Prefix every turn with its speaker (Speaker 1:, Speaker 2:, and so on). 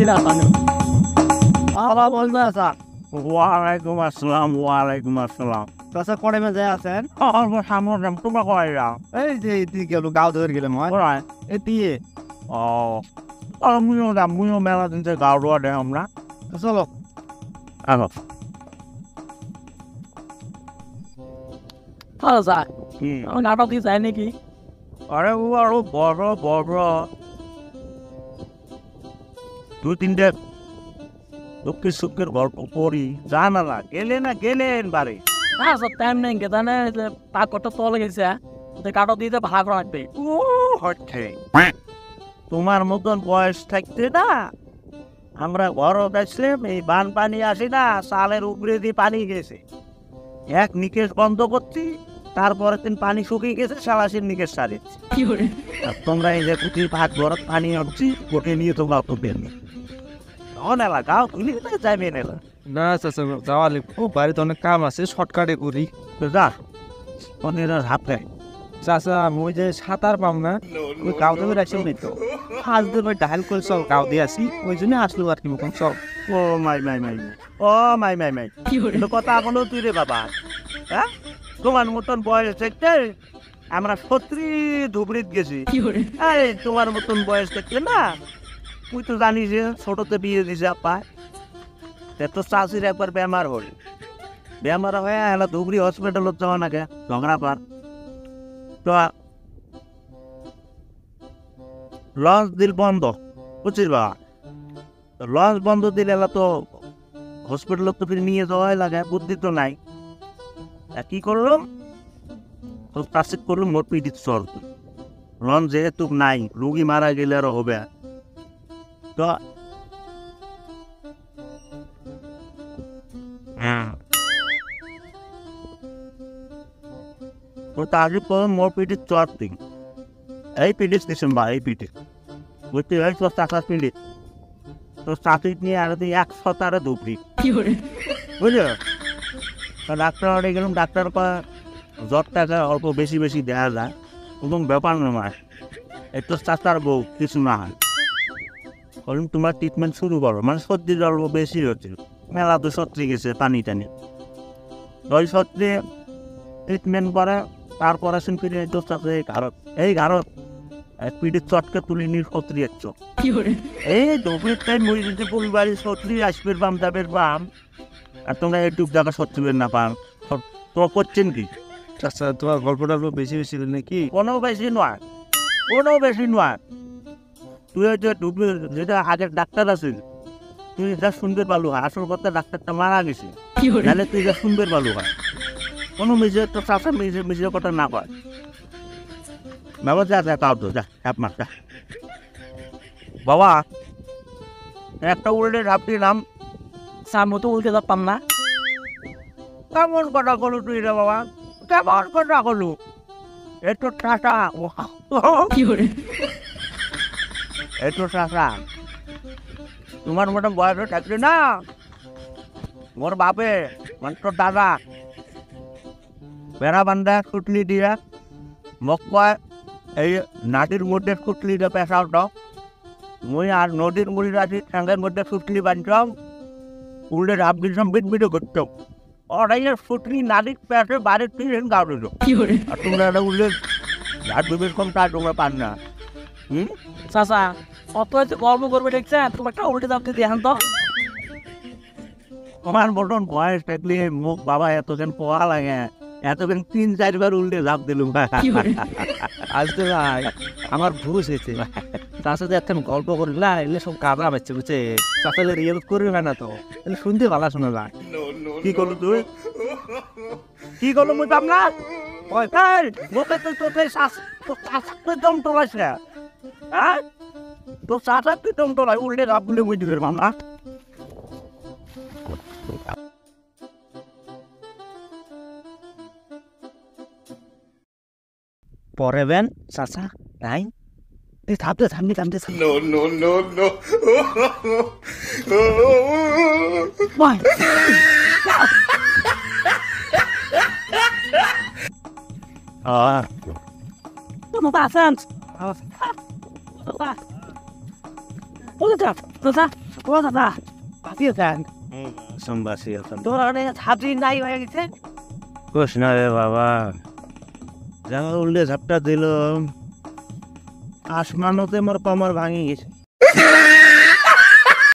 Speaker 1: ছিলাম আবার বলবে আসা
Speaker 2: ওয়ালাইকুম আসসালাম ওয়ালাইকুম আসসালাম
Speaker 1: তাছাড়া করে মেজে আছেন
Speaker 2: সামনে তোমার কয়রা
Speaker 1: এই যে তুই গেল গাও ধরে গেলাম
Speaker 2: কোথায়
Speaker 1: এ দিয়ে
Speaker 2: ও মুইও মেলা দিন থেকে গাও রোয়া দেয় আমরা
Speaker 1: চলো
Speaker 2: আগো
Speaker 1: ভালো স্যার
Speaker 2: কি
Speaker 1: আমার নাটক দিয়ে যায় নাকি
Speaker 2: আরে ও আরো বড় বড় দুই তিনটে দুঃখের সুখের গল্প করি জানা না গেলেন বাড়ি
Speaker 1: না স্যার টাইম নেই কে জানে পাকটা তলে গেছে কাটো দিতে ভাগ রাখবে
Speaker 2: ও হচ্ছে তোমার মতন বয়স থাকতে না আমরা ঘর গেছিলাম এই বান পানি আসি না সালের উপরে দিয়ে পানি গেছে এক নিকেশ বন্ধ করছি তারপরে দিন পানি শুকিয়ে গেছে সালাসির নিকেশ সারে তোমরা এই যে কুটির ভাত বরফ পানি হচ্ছি কোটে নিয়ে তোমরা তো বের অনেলা গাও তুলি যাইবে নেলা
Speaker 3: না চাচা যাওয়া লাগবে বাড়িতে অনেক কাম আছে শর্টকাটে করি
Speaker 2: যা অনেক হাত দেয়
Speaker 3: চাচা আমি ওই যে সাঁতার পাম না ওই গাও থেকে রাখছি নি তো আজ দিন ওই ডাইল করে সব গাও দিয়ে আসি ওই জন্য আসলো আর কি মতন সব
Speaker 2: ও মাই তো কথা এখনো তুই রে বাবা হ্যাঁ তোমার মতন বয়স দেখতে আমরা 36 ধুবড়িত গেছি আরে তোমার মতন বয়স দেখতে না তুই তো জানিস যে ছোটতে বিয়ে দিছে আপা তো চাষির একবার বেমার হল বেমার হয়ে এলা ধুবড়ি হসপিটালত যাওয়া নাকি ঝগড়া পার তো লঞ্চ দিল বন্ধ বুঝছিস বা লঞ্চ বন্ধ দিলে এলা তো হসপিটালত তো ফিরে নিয়ে যাওয়াই লাগে বুদ্ধি তো নাই কি করলাম তো প্লাস্টিক করলাম মোট পিটির চর লঞ্চ যেহেতু নাই রুগী মারা গেলে আরো হবে তো তারপর মোট পিটির চর দিন এই পিটি স্টেশন বা এই পিটি বুঝতে পারি তোর চাষার পিটি তোর চাকরি নিয়ে আরো তুই 100 তারা ধুপড়ি বুঝলো ডাক্তার অর্ডে গেলাম ডাক্তার জ্বর টাকা অল্প বেশি বেশি দেওয়া যায় এবং ব্যাপার নয় একটু চাচার বউ কিছু না হয় বলুন তোমার ট্রিটমেন্ট শুরু করো মানে সর্দি জ্বর বেশি হচ্ছে মেলা তো সর্দি গেছে পানি টানি ওই সর্দি ট্রিটমেন্ট করে তারপরে শুন ফিরে তোর চাষে এই ঘাড়ত পিঠের চটকে তুলে নিয়ে সর্দি যাচ্ছ এই দুপুরের টাইম মুড়ি দিতে পরিবারের সর্দি আসবে বাম যাবের বাম আর তোমরা একটু জায়গা সত্যি না পান তো করছেন কি
Speaker 3: চাচা তোমার গল্পটা বেশি বেশি নাকি
Speaker 2: কোনো বেশি নয় তুই হচ্ছে যেটা আগের ডাক্তার আছিস তুই যা শুনতে পারলু হয় আসল কথা ডাক্তারটা মারা গেছে নাহলে তুই যা শুনতে পারলু হয় কোনো মিজের তো চাষা মিজের কথা না কয় বাবা যা তাও তো যা হ্যাপ মার যা বাবা একটা উল্টে ঝাপটি নাম
Speaker 1: স্যার মতো উল্টে যাতাম না
Speaker 2: কেমন কথা করলু তুই রে বাবা কেমন কথা করলু একটু টাটা একটু টাটা তোমার মতো বয়স থাকলে না মোর বাপে মানে তোর দাদা বেড়া বান্ধা কুটলি দিয়া মোক কয় এই নাটির মধ্যে কুটলিটা পেশাও তো মুই আর নদীর মুড়ি রাখি সঙ্গের মধ্যে কুটলি বানতাম উল্টে রাব দিলাম বিট করতাম অড়াইয়ের ফুটলি নারীর পেটে বাড়ির তুই গাও দিল আর তোমরা একটা উল্টে আর বিবের কম তা তোমরা পান না
Speaker 1: চাচা অত গর্ব করবে দেখছেন তোমার একটা উল্টে দাম দেখান তো
Speaker 2: আমার মতন বয়স থাকলে মুখ বাবা এতক্ষণ পোয়া লাগে এতক্ষণ 3-4 বার উল্টে ঝাঁপ দিলুম
Speaker 3: আসতে ভাই আমার ভুল হয়েছে তার সাথে একটা গল্প করি না এগুলো সব কাদা পাচ্ছে বুঝছে চাচালে রিয়েল করবে না তো এগুলো শুনতে ভালো শোনা যায়
Speaker 2: কি করলো তুই কি করলো মুই পাম না মুখে তুই তোর তুই দম তোলাইস না হ্যাঁ তোর চাচা তুই দম তোলাই উল্টে ঝাঁপ দিলে মুই দিবে পাম না
Speaker 3: পরে বেন চাচা তাই তুই থামতে
Speaker 4: No.
Speaker 1: কোনো পাশান ও দাদা দাদা ও দাদা ভাবি দেন
Speaker 2: সম্বাসী এখন
Speaker 1: তোর অনেক ছাত্রী নাই হয়ে গেছে
Speaker 2: কোশ না রে বাবা জামা উল্লে ঝাপটা দিল আসমানতে মোর পামার ভাঙি গেছে